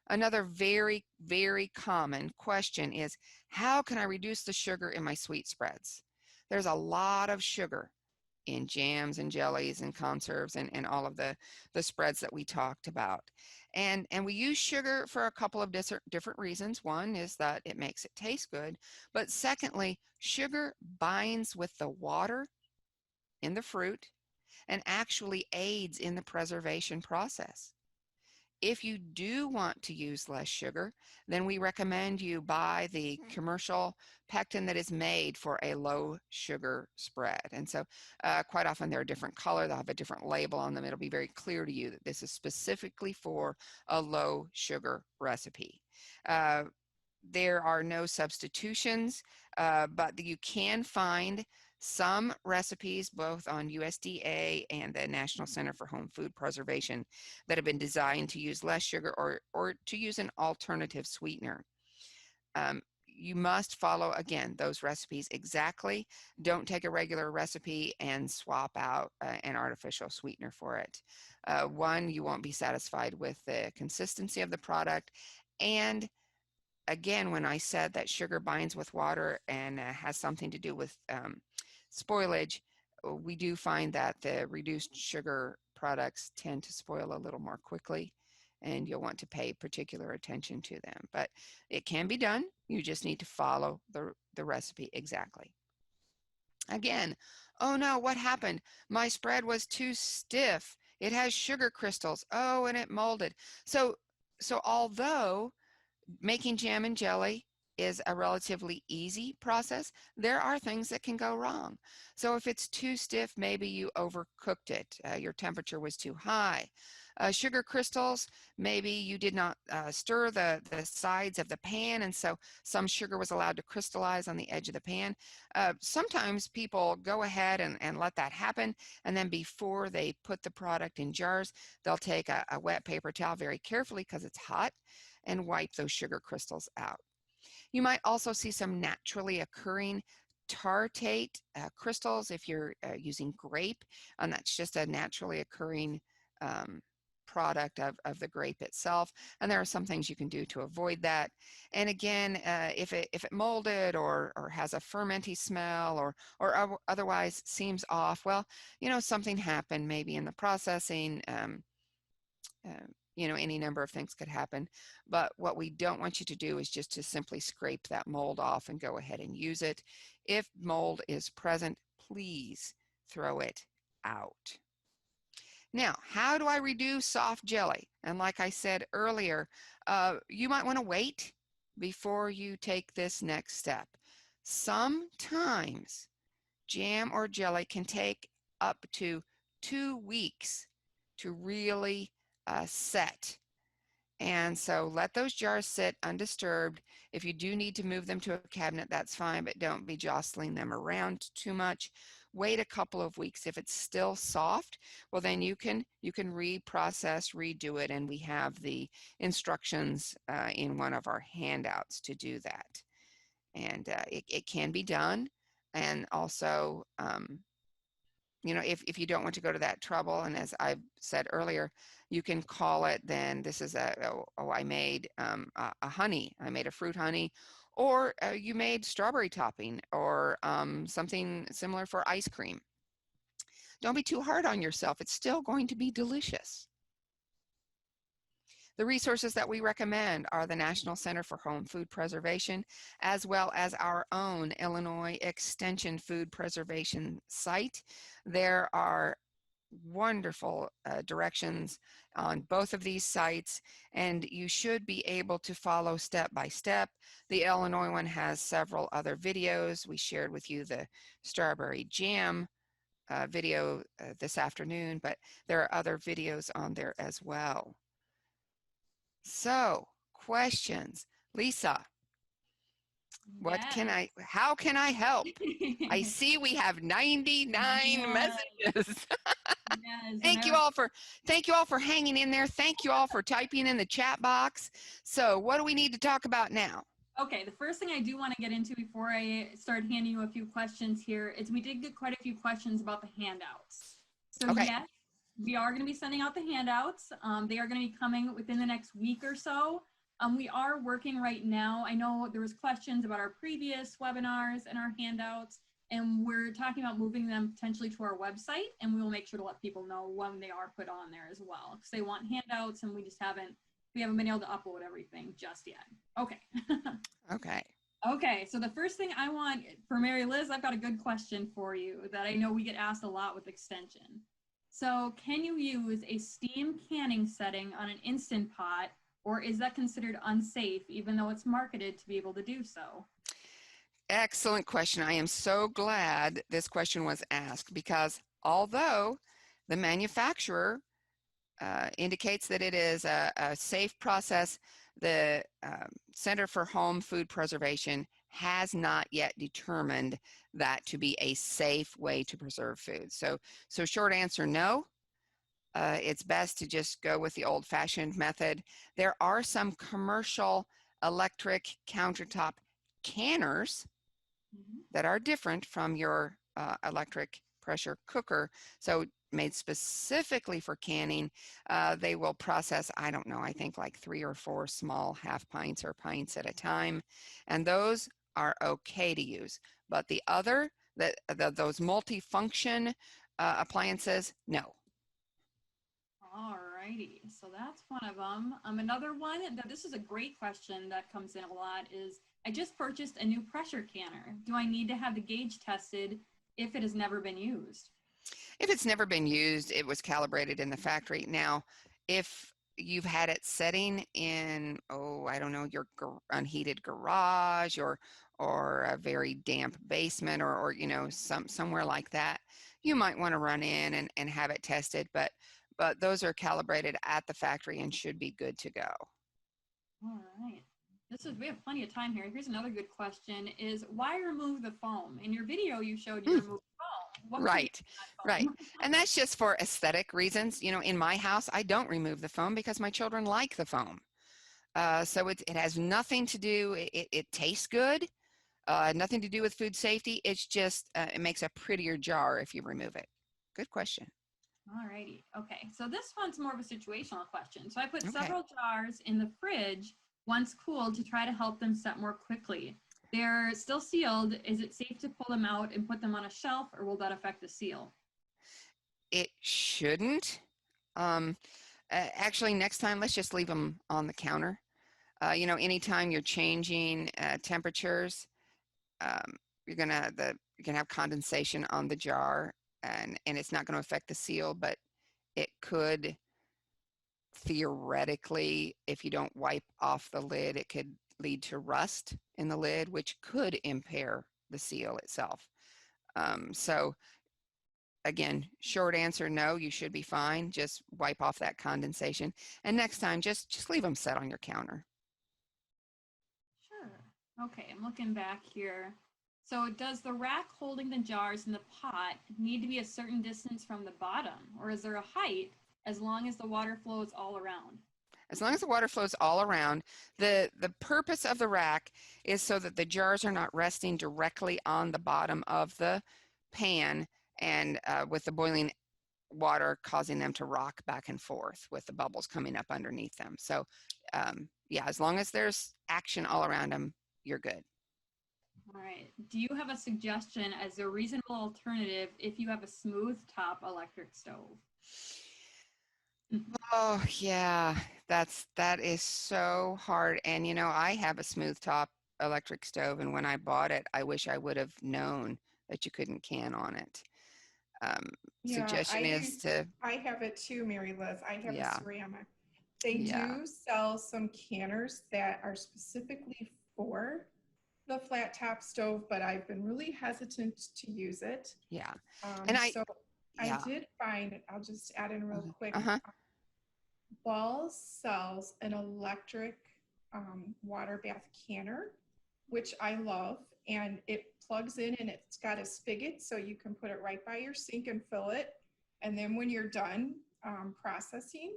Another very, very common question is, how can I reduce the sugar in my sweet spreads? There's a lot of sugar in jams and jellies and conserves and all of the spreads that we talked about. And we use sugar for a couple of different reasons. One is that it makes it taste good, but secondly, sugar binds with the water in the fruit and actually aids in the preservation process. If you do want to use less sugar, then we recommend you buy the commercial pectin that is made for a low sugar spread. And so quite often they're a different color, they'll have a different label on them. It'll be very clear to you that this is specifically for a low sugar recipe. There are no substitutions, but you can find some recipes both on USDA and the National Center for Home Food Preservation that have been designed to use less sugar or to use an alternative sweetener. You must follow, again, those recipes exactly. Don't take a regular recipe and swap out an artificial sweetener for it. One, you won't be satisfied with the consistency of the product, and again, when I said that sugar binds with water and has something to do with spoilage, we do find that the reduced sugar products tend to spoil a little more quickly, and you'll want to pay particular attention to them. But it can be done. You just need to follow the recipe exactly. Again, oh no, what happened? My spread was too stiff. It has sugar crystals. Oh, and it molded. So although making jam and jelly is a relatively easy process, there are things that can go wrong. So if it's too stiff, maybe you overcooked it. Your temperature was too high. Sugar crystals, maybe you did not stir the sides of the pan, and so some sugar was allowed to crystallize on the edge of the pan. Sometimes people go ahead and let that happen, and then before they put the product in jars, they'll take a wet paper towel very carefully, because it's hot, and wipe those sugar crystals out. You might also see some naturally occurring tartrate crystals if you're using grape, and that's just a naturally occurring product of the grape itself. And there are some things you can do to avoid that. And again, if it molded or has a fermenty smell or otherwise seems off, well, something happened maybe in the processing. Any number of things could happen. But what we don't want you to do is just to simply scrape that mold off and go ahead and use it. If mold is present, please throw it out. Now, how do I reduce soft jelly? And like I said earlier, you might want to wait before you take this next step. Sometimes jam or jelly can take up to 2 weeks to really set. And so let those jars sit undisturbed. If you do need to move them to a cabinet, that's fine, but don't be jostling them around too much. Wait a couple of weeks. If it's still soft, well, then you can reprocess, redo it, and we have the instructions in one of our handouts to do that. And it can be done. And also, if you don't want to go to that trouble, and as I said earlier, you can call it then, this is I made a honey, I made a fruit honey, or you made strawberry topping or something similar for ice cream. Don't be too hard on yourself. It's still going to be delicious. The resources that we recommend are the National Center for Home Food Preservation, as well as our own Illinois Extension Food Preservation site. There are wonderful directions on both of these sites, and you should be able to follow step by step. The Illinois one has several other videos. We shared with you the strawberry jam video this afternoon, but there are other videos on there as well. So, questions. Lisa, how can I help? I see we have 99 messages. Thank you all for hanging in there. Thank you all for typing in the chat box. So what do we need to talk about now? Okay, the first thing I do want to get into before I start handing you a few questions here is we did get quite a few questions about the handouts. So okay. Yes, we are going to be sending out the handouts. They are going to be coming within the next week or so. We are working right now. I know there was questions about our previous webinars and our handouts, and we're talking about moving them potentially to our website, and we will make sure to let people know when they are put on there as well, because they want handouts, and we haven't been able to upload everything just yet. Okay. Okay. Okay, so the first thing I want for Mary Liz, I've got a good question for you that I know we get asked a lot with Extension. So can you use a steam canning setting on an Instant Pot, or is that considered unsafe even though it's marketed to be able to do so? Excellent question. I am so glad this question was asked, because although the manufacturer indicates that it is a safe process, the Center for Home Food Preservation has not yet determined that to be a safe way to preserve food. So short answer, no. It's best to just go with the old-fashioned method. There are some commercial electric countertop canners that are different from your electric pressure cooker. So made specifically for canning, they will process, I don't know, I think like 3 or 4 small half pints or pints at a time. And those are okay to use. But the other, those multi-function appliances, no. All righty, so that's one of them. Another one, this is a great question that comes in a lot, is I just purchased a new pressure canner. Do I need to have the gauge tested if it has never been used? If it's never been used, it was calibrated in the factory. Now, if you've had it setting in, I don't know, your unheated garage or a very damp basement or somewhere like that, you might want to run in and have it tested, but those are calibrated at the factory and should be good to go. All right. We have plenty of time here. Here's another good question is, why remove the foam? In your video, you showed you removed the foam. Right. And that's just for aesthetic reasons. In my house, I don't remove the foam because my children like the foam. So it has nothing to do, it tastes good, nothing to do with food safety. It's just, it makes a prettier jar if you remove it. Good question. Alrighty. Okay. So this one's more of a situational question. So I put Okay. several jars in the fridge once cooled to try to help them set more quickly. They're still sealed. Is it safe to pull them out and put them on a shelf, or will that affect the seal? It shouldn't. Actually, next time, let's just leave them on the counter. Anytime you're changing temperatures, um, you're gonna have condensation on the jar, and it's not going to affect the seal, but it could theoretically, if you don't wipe off the lid, it could lead to rust in the lid, which could impair the seal itself. So again, short answer, no, you should be fine. Just wipe off that condensation. And next time, just leave them set on your counter. Sure. Okay, I'm looking back here. So does the rack holding the jars in the pot need to be a certain distance from the bottom, or is there a height as long as the water flows all around? As long as the water flows all around, the purpose of the rack is so that the jars are not resting directly on the bottom of the pan and with the boiling water causing them to rock back and forth with the bubbles coming up underneath them. So yeah, as long as there's action all around them, you're good. All right. Do you have a suggestion as a reasonable alternative if you have a smooth top electric stove? Oh yeah, that is so hard. And I have a smooth top electric stove, and when I bought it, I wish I would have known that you couldn't can on it. Yeah, Suggestion is to, I have it too, Mary Liz. I have yeah, a ceramic. They yeah, do sell some canners that are specifically for the flat top stove, but I've been really hesitant to use it. yeah. And So I yeah, did find, I'll just add in real quick, uh-huh. Ball sells an electric water bath canner, which I love, and it plugs in and it's got a spigot, so you can put it right by your sink and fill it. And then when you're done processing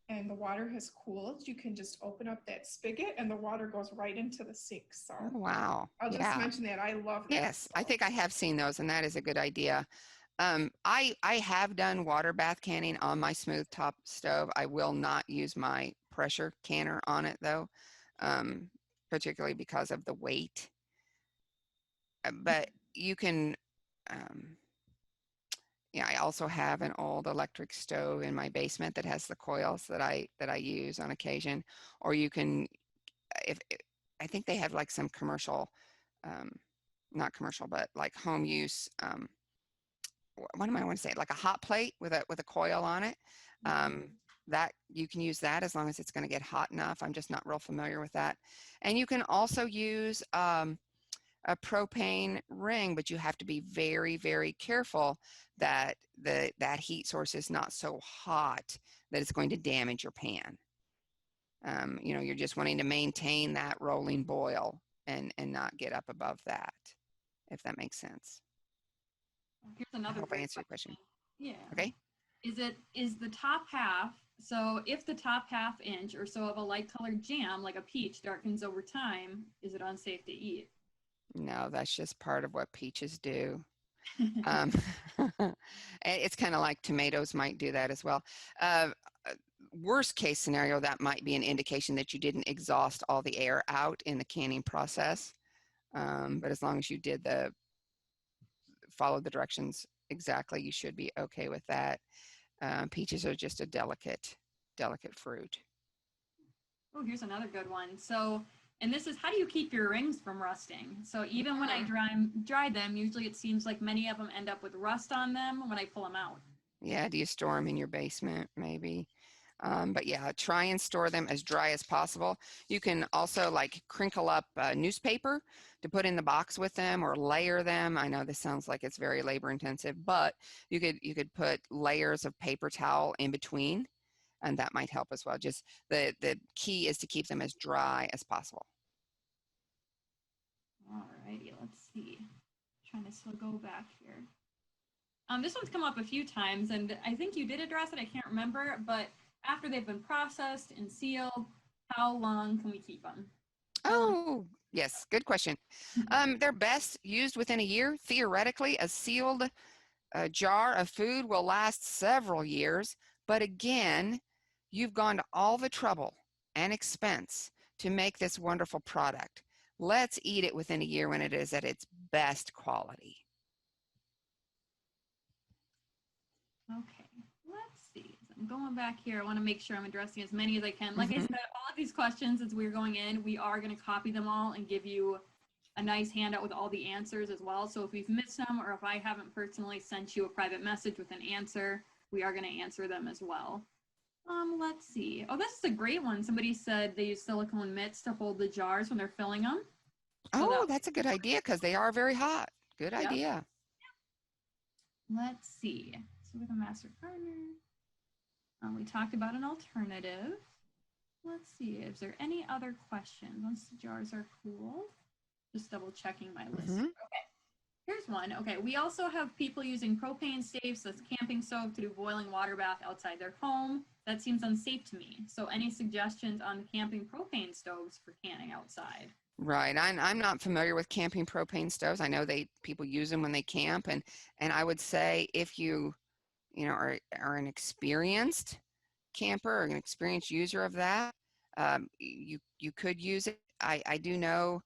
and the water has cooled, you can just open up that spigot and the water goes right into the sink. So Oh, wow. I'll just Yeah. mention that. I love that. Yes, I So. think I have seen those, and that is a good idea. I have done water bath canning on my smooth top stove. I will not use my pressure canner on it though, particularly because of the weight. But you can, um, yeah, I also have an old electric stove in my basement that has the coils that I use on occasion. Or you can, if I think they have like some commercial, um, not commercial, but like home use. What am I want to say? Like a hot plate with a coil on it. That you can use that as long as it's going to get hot enough. I'm just not real familiar with that. And you can also use a propane ring, but you have to be very, very careful that that heat source is not so hot that it's going to damage your pan. You're just wanting to maintain that rolling boil and not get up above that, if that makes sense. Here's I another hope I great answered your question. Yeah. Okay. Is the top half, so if the top half inch or so of a light colored jam like a peach darkens over time, is it unsafe to eat? No, that's just part of what peaches do. Um, it's kind of like tomatoes might do that as well. Worst case scenario, that might be an indication that you didn't exhaust all the air out in the canning process. But as long as you did follow the directions exactly, you should be okay with that. Peaches are just a delicate fruit. Oh, here's another good one. So, and this is how do you keep your rings from rusting? So even when I dry them, usually it seems like many of them end up with rust on them when I pull them out. Yeah, do you store them in your basement maybe? But yeah, try and store them as dry as possible. You can also like crinkle up newspaper to put in the box with them or layer them. I know this sounds like it's very labor intensive, but you could put layers of paper towel in between, and that might help as well. Just the key is to keep them as dry as possible. All righty, let's see. Trying to still go back here. This one's come up a few times, and I think you did address it. I can't remember, but after they've been processed and sealed, how long can we keep them? Oh, yes, good question. They're best used within a year. Theoretically, a sealed a jar of food will last several years, but again, you've gone to all the trouble and expense to make this wonderful product. Let's eat it within a year when it is at its best quality. Okay, let's see. So I'm going back here. I want to make sure I'm addressing as many as I can. Like I Mhm. said, all of these questions as we're going in, we are going to copy them all and give you a nice handout with all the answers as well. So if we've missed them or if I haven't personally sent you a private message with an answer, we are going to answer them as well. Let's see. Oh, this is a great one. Somebody said they use silicone mitts to hold the jars when they're filling them. So Oh, that's a good idea because they are very hot. Good Yep. idea. Let's see. So with a master partner, we talked about an alternative. Let's see. Is there any other questions? Once the jars are cooled, just double checking my list. Mhm. Okay. Here's one. Okay. We also have people using propane staves, that's camping stove, to do boiling water bath outside their home. That seems unsafe to me. So any suggestions on camping propane stoves for canning outside? Right. I'm not familiar with camping propane stoves. I know people use them when they camp, and I would say if you are an experienced camper or an experienced user of that, you could use it. I do know.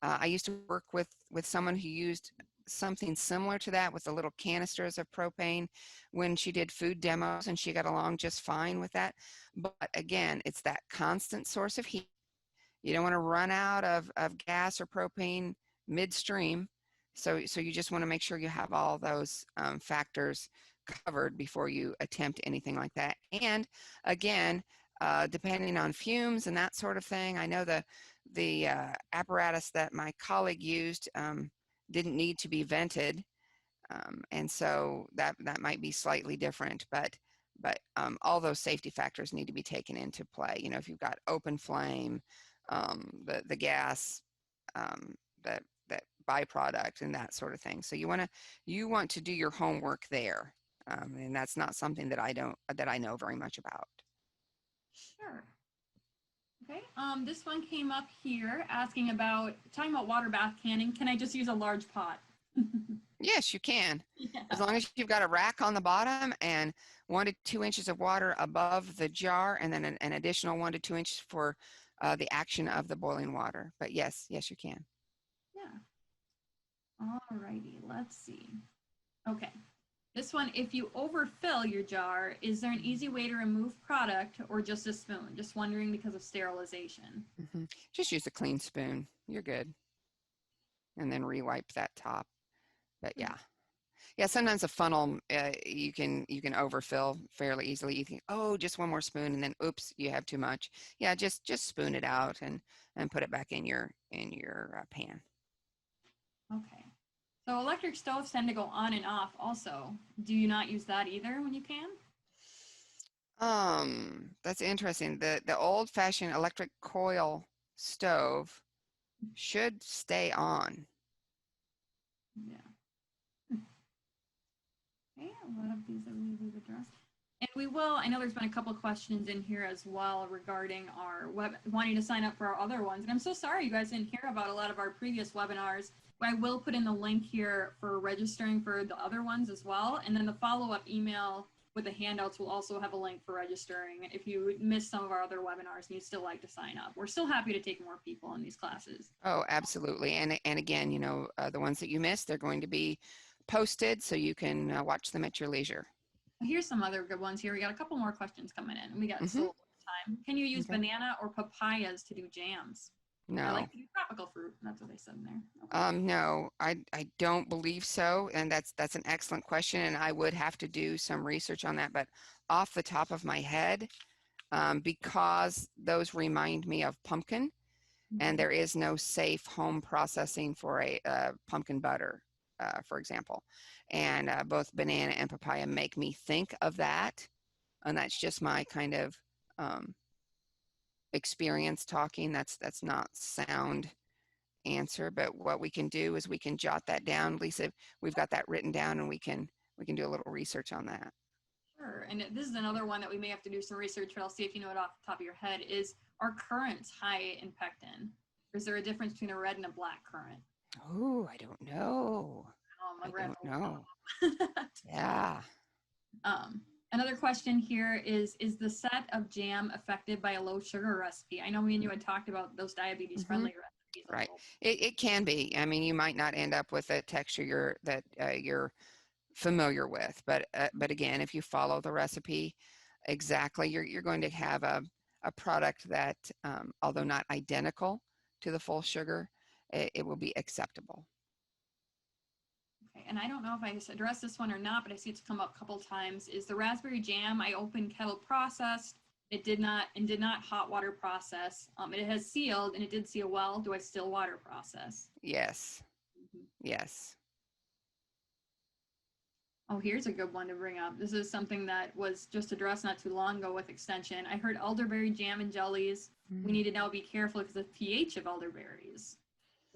I used to work with someone who used something similar to that with the little canisters of propane when she did food demos, and she got along just fine with that. But again, it's that constant source of heat. You don't want to run out of gas or propane midstream. So you just want to make sure you have all those factors covered before you attempt anything like that. And again, depending on fumes and that sort of thing, I know the apparatus that my colleague used didn't need to be vented, and so that might be slightly different. But all those safety factors need to be taken into play. You know, if you've got open flame, the gas, um, that byproduct, and that sort of thing. So you want to do your homework there, and that's not something that I know very much about. Sure. Okay. This one came up here asking about talking about water bath canning. Can I just use a large pot? Yes, you can. Yeah. As long as you've got a rack on the bottom and 1 to 2 inches of water above the jar, and then an additional 1 to 2 inches for the action of the boiling water. But yes, you can. Yeah. All righty. Let's see. Okay. This one, if you overfill your jar, is there an easy way to remove product or just a spoon? Just wondering because of sterilization. Just use a clean spoon. You're good. And then rewipe that top. But yeah, sometimes a funnel you can overfill fairly easily. You think, oh, just one more spoon, and then oops, you have too much. Yeah, just spoon it out and put it back in your pan. Okay. So electric stoves tend to go on and off also. Do you not use that either when you can? That's interesting. The old-fashioned electric coil stove should stay on. Yeah. Okay, a lot of these that we've addressed. And we will, I know there's been a couple of questions in here as well regarding our wanting to sign up for our other ones. And I'm so sorry you guys didn't hear about a lot of our previous webinars. But I will put in the link here for registering for the other ones as well. And then the follow-up email with the handouts will also have a link for registering if you missed some of our other webinars and you'd still like to sign up. We're still happy to take more people in these classes. Oh, absolutely. And again, the ones that you missed, they're going to be posted so you can watch them at your leisure. Here's some other good ones here. We got a couple more questions coming in. We got so time. Can you use banana or papayas to do jams? No. I like to do tropical fruit. That's what they said in there. Okay. No, I don't believe so. And that's an excellent question. And I would have to do some research on that. But off the top of my head, because those remind me of pumpkin, and there is no safe home processing for a pumpkin butter, for example. And both banana and papaya make me think of that. And that's just my kind of experience talking. That's not sound answer, but what we can do is we can jot that down. Lisa, we've got that written down, and we can do a little research on that. Sure. And this is another one that we may have to do some research, but I'll see if you know it off the top of your head. Is are currants high in pectin? Or is there a difference between a red and a black currant? Oh, I don't know. Oh, my I breath. don't know. Yeah. Another question here is the set of jam affected by a low sugar recipe? I know me and you had talked about those diabetes friendly recipes. Right. It can be. I mean, you might not end up with a texture you're familiar with, but again, if you follow the recipe exactly, you're going to have a product that, although not identical to the full sugar, it will be acceptable. Okay, and I don't know if I addressed this one or not, but I see it's come up a couple times. Is the raspberry jam I opened kettle processed? It did not hot water process. It has sealed and it did seal well. Do I still water process? Yes. Mhm. Yes. Oh, here's a good one to bring up. This is something that was just addressed not too long ago with extension. I heard elderberry jam and jellies. We need to now be careful because of the pH of elderberries.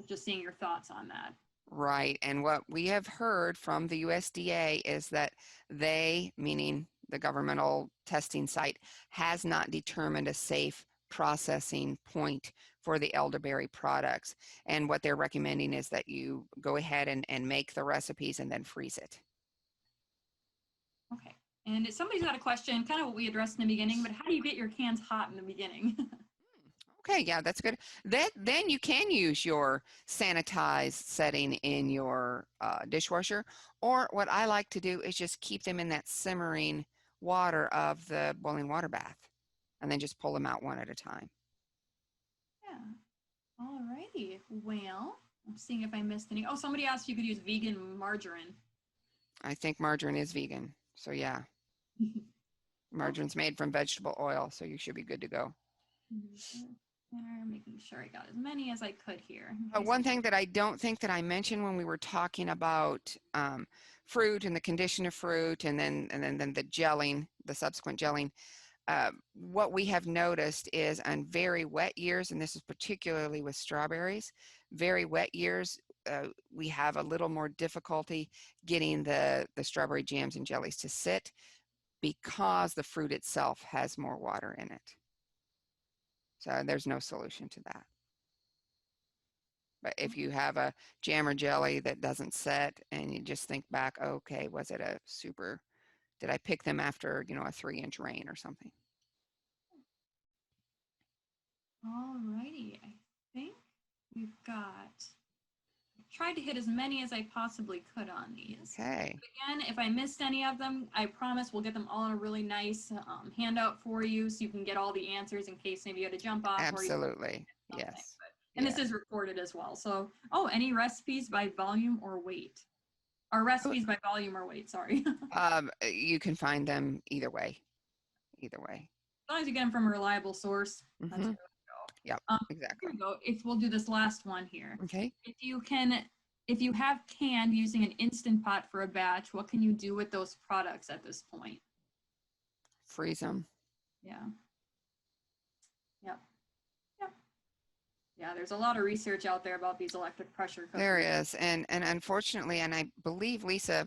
Just seeing your thoughts on that. Right. And what we have heard from the USDA is that they, meaning the governmental testing site, has not determined a safe processing point for the elderberry products. And what they're recommending is that you go ahead and make the recipes and then freeze it. Okay. And if somebody's got a question, kind of what we addressed in the beginning, but how do you get your cans hot in the beginning? Okay, yeah, that's good. Then you can use your sanitized setting in your dishwasher, or what I like to do is just keep them in that simmering water of the boiling water bath, and then just pull them out one at a time. Yeah. All righty. Well, I'm seeing if I missed any. Oh, somebody asked if you could use vegan margarine. I think margarine is vegan, so yeah, margarine's made from vegetable oil, so you should be good to go. Making sure I got as many as I could here. One thing that I don't think that I mentioned when we were talking about fruit and the condition of fruit, and then the gelling, the subsequent gelling, what we have noticed is on very wet years, and this is particularly with strawberries, very wet years, we have a little more difficulty getting the strawberry jams and jellies to sit because the fruit itself has more water in it. So there's no solution to that. But if you have a jam or jelly that doesn't set and you just think back, okay, was it a super, did I pick them after, a 3-inch rain or something? All righty. I think we've tried to hit as many as I possibly could on these. Okay. Again, if I missed any of them, I promise we'll get them all in a really nice handout for you so you can get all the answers in case maybe you had to jump off. Absolutely. Yes. And this is recorded as well. So, any recipes by volume or weight? Or recipes by volume or weight, sorry. You can find them either way. Either way. As long as you get them from a reliable source, that's good to go. Yep, exactly. Here we go. We'll do this last one here. Okay. If you have canned using an Instant Pot for a batch, what can you do with those products at this point? Freeze them. Yeah. Yep. Yeah, there's a lot of research out there about these electric pressure cookers. There is, and unfortunately, and I believe, Lisa,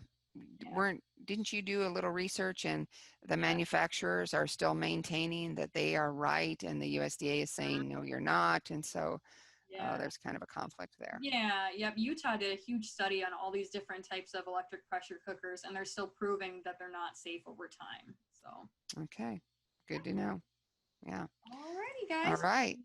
didn't you do a little research, and the manufacturers are still maintaining that they are right, and the USDA is saying no, you're not, and so there's kind of a conflict there. Yeah, yep. Utah did a huge study on all these different types of electric pressure cookers, and they're still proving that they're not safe over time. So. Okay, good to know. Yeah. Alrighty, guys. All right.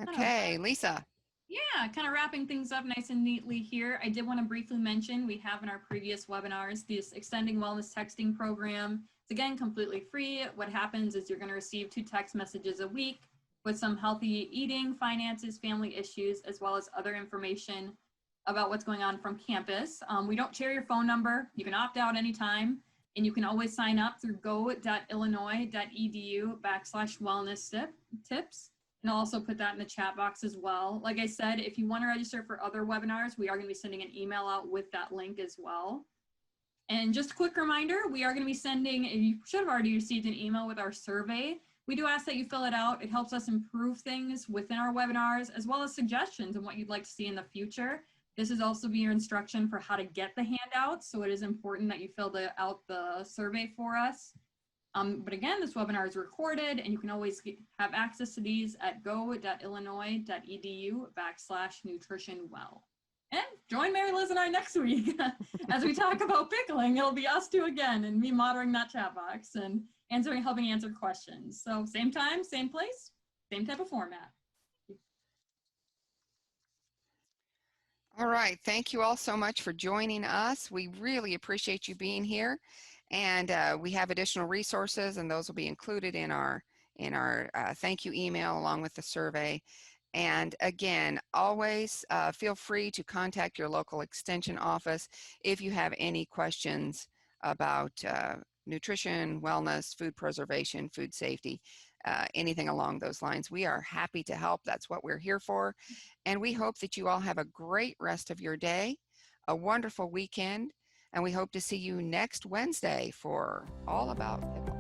Okay, Lisa. Yeah, kind of wrapping things up nice and neatly here. I did want to briefly mention we have in our previous webinars this Extending Wellness Texting Program. It's again completely free. What happens is you're going to receive 2 text messages a week with some healthy eating, finances, family issues, as well as other information about what's going on from campus. We don't share your phone number. You can opt out anytime, and you can always sign up through go.illinois.edu/wellness tips. And I'll also put that in the chat box as well. Like I said, if you want to register for other webinars, we are going to be sending an email out with that link as well. And just a quick reminder, we are going to be sending, you should have already received an email with our survey. We do ask that you fill it out. It helps us improve things within our webinars, as well as suggestions on what you'd like to see in the future. This is also your instruction for how to get the handouts. So it is important that you fill out the survey for us. But again, this webinar is recorded, and you can always have access to these at go.illinois.edu/nutritionwell. And join Mary Liz and I next week as we talk about pickling. It'll be us two again and me moderating that chat box and helping answer questions. So same time, same place, same type of format. All right. Thank you all so much for joining us. We really appreciate you being here. And we have additional resources, and those will be included in our thank you email along with the survey. And again, always feel free to contact your local extension office if you have any questions about nutrition, wellness, food preservation, food safety, anything along those lines. We are happy to help. That's what we're here for. And we hope that you all have a great rest of your day, a wonderful weekend, and we hope to see you next Wednesday for All About Pickle.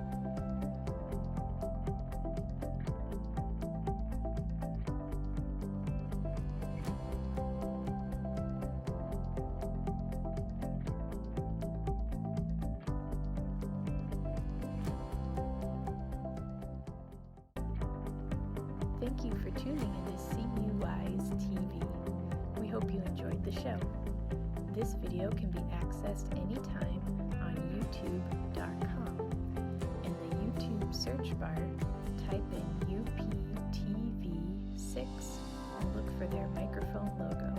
Thank you for tuning into CUI's TV. We hope you enjoyed the show. This video can be accessed anytime on youtube.com. In the YouTube search bar, type in UPTV6 and look for their microphone logo.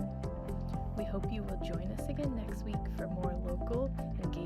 We hope you will join us again next week for more local, engaging